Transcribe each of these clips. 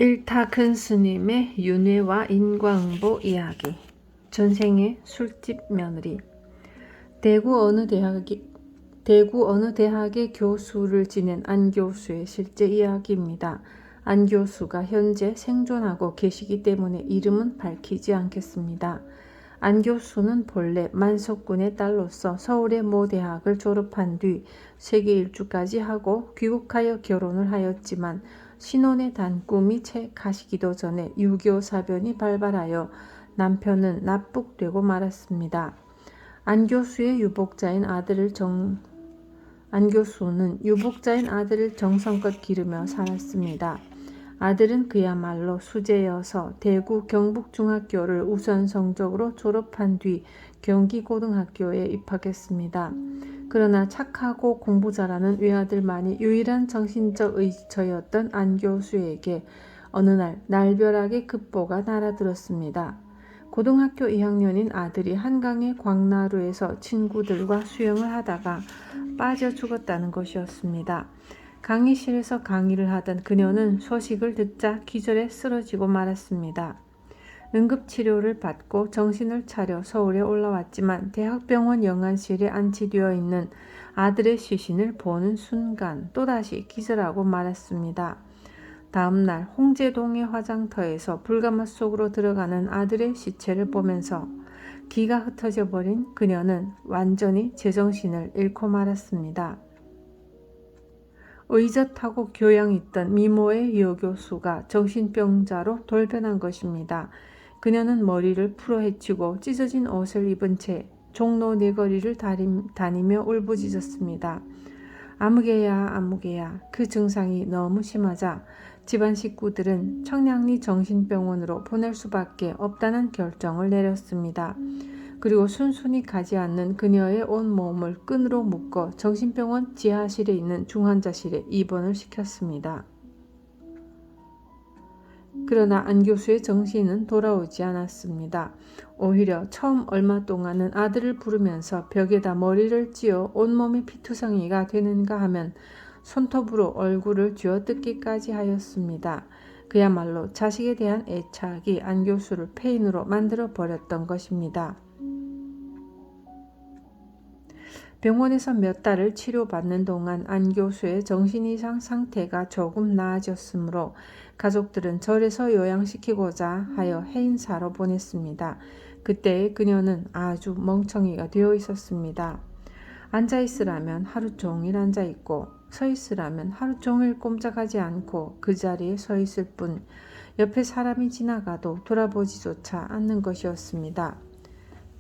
일타 큰 스님의 윤회와 인과응보 이야기. 전생의 술집 며느리. 대구 어느 대학의 교수를 지낸 안 교수의 실제 이야기입니다. 안 교수가 현재 생존하고 계시기 때문에 이름은 밝히지 않겠습니다. 안 교수는 본래 만석군의 딸로서 서울의 모 대학을 졸업한 뒤 세계 일주까지 하고 귀국하여 결혼을 하였지만 신혼의 단꿈이 채 가시기도 전에 유교 사변이 발발하여 남편은 납북되고 말았습니다. 안 교수는 유복자인 아들을 정성껏 기르며 살았습니다. 아들은 그야말로 수재여서 대구 경북중학교를 우선 성적으로 졸업한 뒤 경기고등학교에 입학했습니다. 그러나 착하고 공부 잘하는 외아들만이 유일한 정신적 의지처였던 안 교수에게 어느 날 날벼락의 급보가 날아들었습니다. 고등학교 2학년인 아들이 한강의 광나루에서 친구들과 수영을 하다가 빠져 죽었다는 것이었습니다. 강의실에서 강의를 하던 그녀는 소식을 듣자 기절해 쓰러지고 말았습니다. 응급치료를 받고 정신을 차려 서울에 올라왔지만 대학병원 영안실에 안치되어 있는 아들의 시신을 보는 순간 또다시 기절하고 말았습니다. 다음날 홍제동의 화장터에서 불가마 속으로 들어가는 아들의 시체를 보면서 기가 흩어져 버린 그녀는 완전히 제정신을 잃고 말았습니다. 의젓하고 교양 있던 미모의 여교수가 정신병자로 돌변한 것입니다. 그녀는 머리를 풀어헤치고 찢어진 옷을 입은 채 종로 네거리를 다니며 울부짖었습니다. 아무개야. 그 증상이 너무 심하자 집안 식구들은 청량리 정신병원으로 보낼 수밖에 없다는 결정을 내렸습니다. 그리고 순순히 가지 않는 그녀의 온몸을 끈으로 묶어 정신병원 지하실에 있는 중환자실에 입원을 시켰습니다. 그러나 안 교수의 정신은 돌아오지 않았습니다. 오히려 처음 얼마 동안은 아들을 부르면서 벽에다 머리를 찧어 온몸이 피투성이가 되는가 하면 손톱으로 얼굴을 쥐어뜯기까지 하였습니다. 그야말로 자식에 대한 애착이 안 교수를 폐인으로 만들어 버렸던 것입니다. 병원에서 몇 달을 치료받는 동안 안 교수의 정신이상 상태가 조금 나아졌으므로 가족들은 절에서 요양시키고자 하여 해인사로 보냈습니다. 그때 그녀는 아주 멍청이가 되어 있었습니다. 앉아있으라면 하루 종일 앉아있고 서있으라면 하루 종일 꼼짝하지 않고 그 자리에 서있을 뿐 옆에 사람이 지나가도 돌아보지조차 않는 것이었습니다.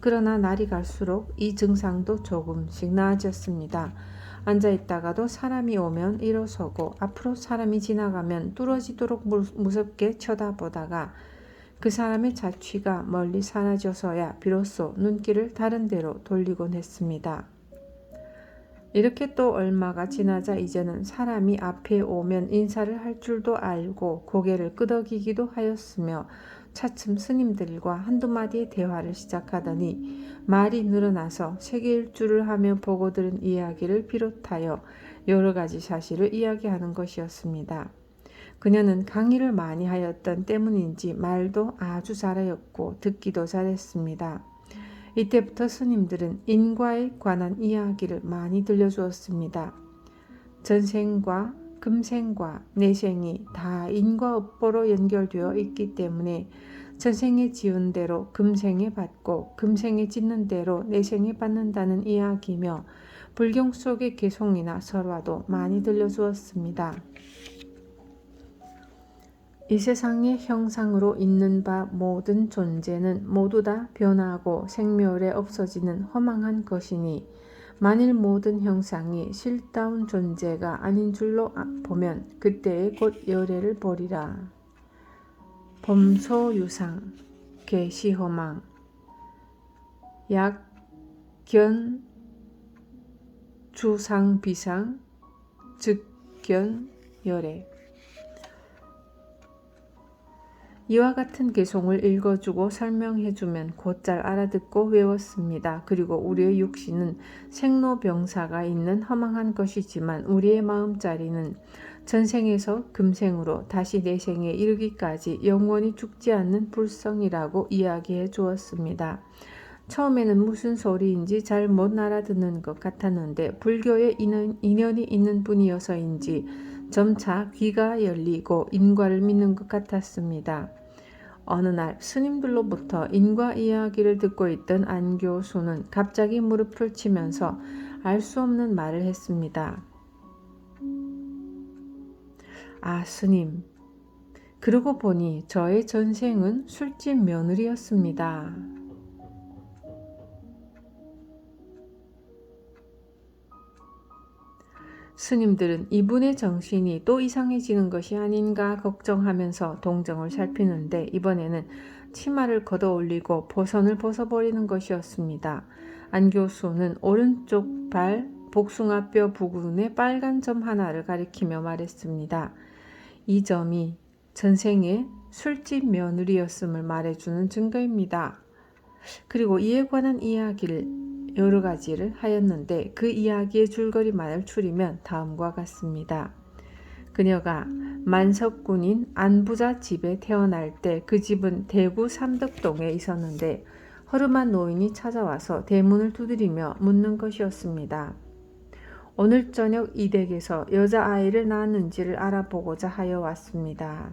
그러나 날이 갈수록 이 증상도 조금씩 나아졌습니다. 앉아있다가도 사람이 오면 일어서고 앞으로 사람이 지나가면 뚫어지도록 무섭게 쳐다보다가 그 사람의 자취가 멀리 사라져서야 비로소 눈길을 다른 데로 돌리곤 했습니다. 이렇게 또 얼마가 지나자 이제는 사람이 앞에 오면 인사를 할 줄도 알고 고개를 끄덕이기도 하였으며 차츰 스님들과 한두 마디의 대화를 시작하더니 말이 늘어나서 세계 일주를 하며 보고 들은 이야기를 비롯하여 여러 가지 사실을 이야기하는 것이었습니다. 그녀는 강의를 많이 하였던 때문인지 말도 아주 잘하였고 듣기도 잘했습니다. 이때부터 스님들은 인과에 관한 이야기를 많이 들려주었습니다. 전생과 금생과 내생이 다 인과업보로 연결되어 있기 때문에 전생에 지은 대로 금생에 받고 금생에 짓는 대로 내생에 받는다는 이야기며 불경 속의 개송이나 설화도 많이 들려주었습니다. 이 세상의 형상으로 있는 바 모든 존재는 모두 다 변하고 생멸에 없어지는 허망한 것이니 만일 모든 형상이 실다운 존재가 아닌 줄로 보면 그때에 곧 열애를 보리라. 범소유상, 개시허망, 약견, 주상비상, 즉견, 열애. 이와 같은 개송을 읽어주고 설명해주면 곧잘 알아듣고 외웠습니다. 그리고 우리의 육신은 생로병사가 있는 허망한 것이지만 우리의 마음자리는 전생에서 금생으로 다시 내생에 이르기까지 영원히 죽지 않는 불성이라고 이야기해 주었습니다. 처음에는 무슨 소리인지 잘 못 알아듣는 것 같았는데 불교에 인연이 있는 분이어서인지 점차 귀가 열리고 인과를 믿는 것 같았습니다. 어느 날 스님들로부터 인과 이야기를 듣고 있던 안 교수는 갑자기 무릎을 치면서 알 수 없는 말을 했습니다. 아, 스님. 그러고 보니 저의 전생은 술집 며느리였습니다. 스님들은 이분의 정신이 또 이상해지는 것이 아닌가 걱정하면서 동정을 살피는데 이번에는 치마를 걷어 올리고 보선을 벗어버리는 것이었습니다. 안 교수는 오른쪽 발 복숭아뼈 부근에 빨간 점 하나를 가리키며 말했습니다. 이 점이 전생에 술집 며느리였음을 말해주는 증거입니다. 그리고 이에 관한 이야기를 여러 가지를 하였는데 그 이야기의 줄거리만을 추리면 다음과 같습니다. 그녀가 만석군인 안부자 집에 태어날 때 그 집은 대구 삼덕동에 있었는데 허름한 노인이 찾아와서 대문을 두드리며 묻는 것이었습니다. 오늘 저녁 이 댁에서 여자아이를 낳았는지를 알아보고자 하여 왔습니다.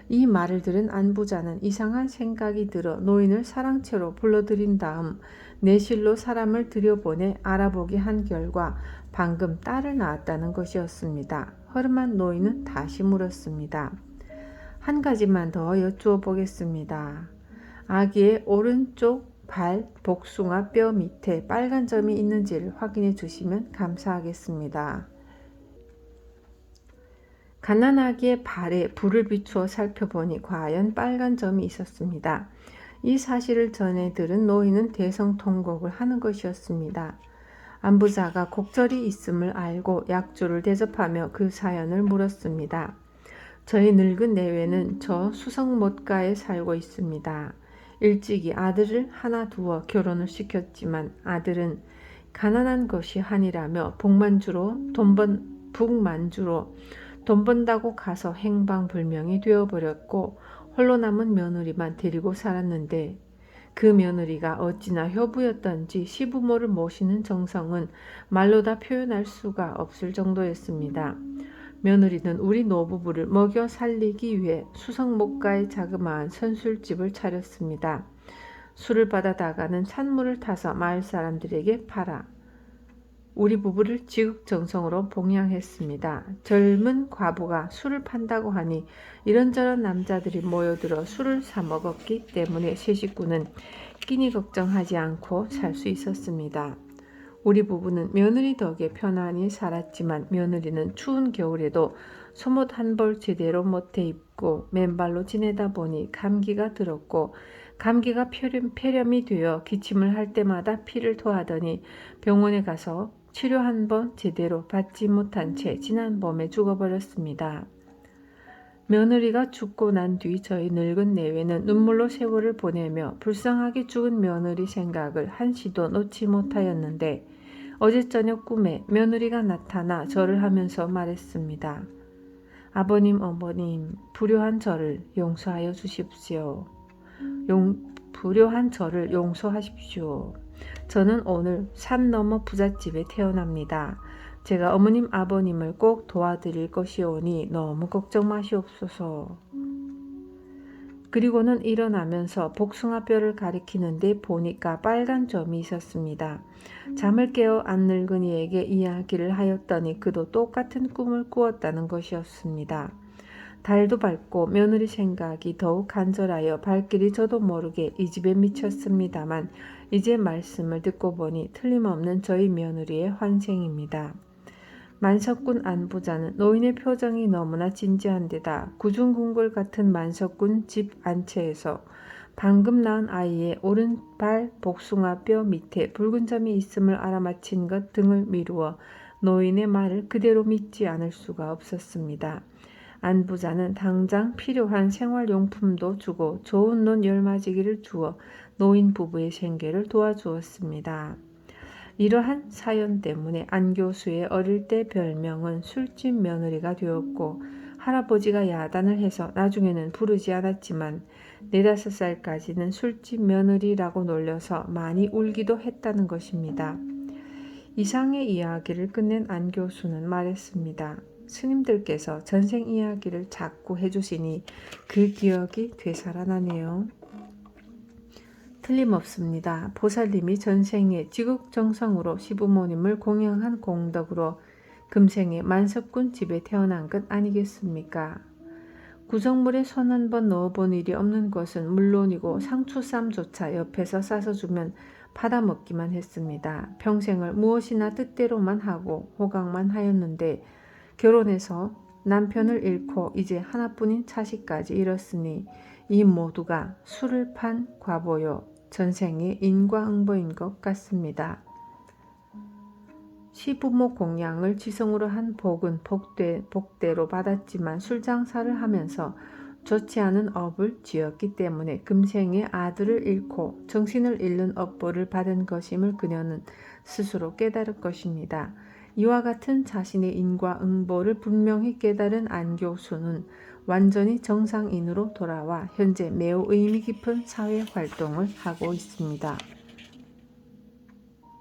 이 말을 들은 안부자는 이상한 생각이 들어 노인을 사랑채로 불러들인 다음 내실로 사람을 들여보내 알아보게 한 결과 방금 딸을 낳았다는 것이었습니다. 허름한 노인은 다시 물었습니다. 한 가지만 더 여쭈어 보겠습니다. 아기의 오른쪽 발 복숭아 뼈 밑에 빨간 점이 있는지를 확인해 주시면 감사하겠습니다. 갓난아기의 발에 불을 비추어 살펴보니 과연 빨간 점이 있었습니다. 이 사실을 전해 들은 노인은 대성통곡을 하는 것이었습니다. 안부자가 곡절이 있음을 알고 약주를 대접하며 그 사연을 물었습니다. 저희 늙은 내외는 저 수성못가에 살고 있습니다. 일찍이 아들을 하나 두어 결혼을 시켰지만 아들은 가난한 것이 한이라며 북만주로 돈 번다고 가서 행방불명이 되어버렸고 홀로 남은 며느리만 데리고 살았는데 그 며느리가 어찌나 효부였던지 시부모를 모시는 정성은 말로 다 표현할 수가 없을 정도였습니다. 며느리는 우리 노부부를 먹여 살리기 위해 수성목가에 자그마한 선술집을 차렸습니다. 술을 받아다가는 찬물을 타서 마을 사람들에게 팔아 우리 부부를 지극정성으로 봉양했습니다. 젊은 과부가 술을 판다고 하니 이런저런 남자들이 모여들어 술을 사 먹었기 때문에 세 식구는 끼니 걱정하지 않고 살 수 있었습니다. 우리 부부는 며느리 덕에 편안히 살았지만 며느리는 추운 겨울에도 속옷 한 벌 제대로 못해 입고 맨발로 지내다 보니 감기가 들었고 감기가 폐렴이 되어 기침을 할 때마다 피를 토하더니 병원에 가서 치료 한 번 제대로 받지 못한 채 지난 봄에 죽어버렸습니다. 며느리가 죽고 난 뒤 저희 늙은 내외는 눈물로 세월을 보내며 불쌍하게 죽은 며느리 생각을 한시도 놓지 못하였는데 어제 저녁 꿈에 며느리가 나타나 절을 하면서 말했습니다. 아버님, 어머님, 불효한 저를 용서하여 주십시오. 불효한 저를 용서하십시오. 저는 오늘 산 너머 부잣집에 태어납니다. 제가 어머님 아버님을 꼭 도와드릴 것이오니 너무 걱정 마시옵소서. 그리고는 일어나면서 복숭아뼈를 가리키는데 보니까 빨간 점이 있었습니다. 잠을 깨어 안 늙은이에게 이야기를 하였더니 그도 똑같은 꿈을 꾸었다는 것이었습니다. 달도 밝고 며느리 생각이 더욱 간절하여 발길이 저도 모르게 이 집에 미쳤습니다만 이제 말씀을 듣고 보니 틀림없는 저희 며느리의 환생입니다. 만석군 안부자는 노인의 표정이 너무나 진지한 데다 구중궁궐 같은 만석군 집 안채에서 방금 낳은 아이의 오른발 복숭아뼈 밑에 붉은 점이 있음을 알아맞힌 것 등을 미루어 노인의 말을 그대로 믿지 않을 수가 없었습니다. 안부자는 당장 필요한 생활용품도 주고 좋은 논 10마지기를 주어 노인 부부의 생계를 도와주었습니다. 이러한 사연 때문에 안 교수의 어릴 때 별명은 술집 며느리가 되었고 할아버지가 야단을 해서 나중에는 부르지 않았지만 4~5살까지는 술집 며느리라고 놀려서 많이 울기도 했다는 것입니다. 이상의 이야기를 끝낸 안 교수는 말했습니다. 스님들께서 전생 이야기를 자꾸 해주시니 그 기억이 되살아나네요. 틀림없습니다. 보살님이 전생에 지극정성으로 시부모님을 공양한 공덕으로 금생에 만석군 집에 태어난 것 아니겠습니까? 구정물에 손 한 번 넣어본 일이 없는 것은 물론이고 상추쌈조차 옆에서 싸서 주면 받아먹기만 했습니다. 평생을 무엇이나 뜻대로만 하고 호강만 하였는데 결혼해서 남편을 잃고 이제 하나뿐인 자식까지 잃었으니 이 모두가 술을 판 과보요 전생의 인과응보인 것 같습니다. 시부모 공양을 지성으로 한 복은 복대로 받았지만 술장사를 하면서 좋지 않은 업을 지었기 때문에 금생에 아들을 잃고 정신을 잃는 업보를 받은 것임을 그녀는 스스로 깨달을 것입니다. 이와 같은 자신의 인과응보를 분명히 깨달은 안 교수는 완전히 정상인으로 돌아와 현재 매우 의미 깊은 사회 활동을 하고 있습니다.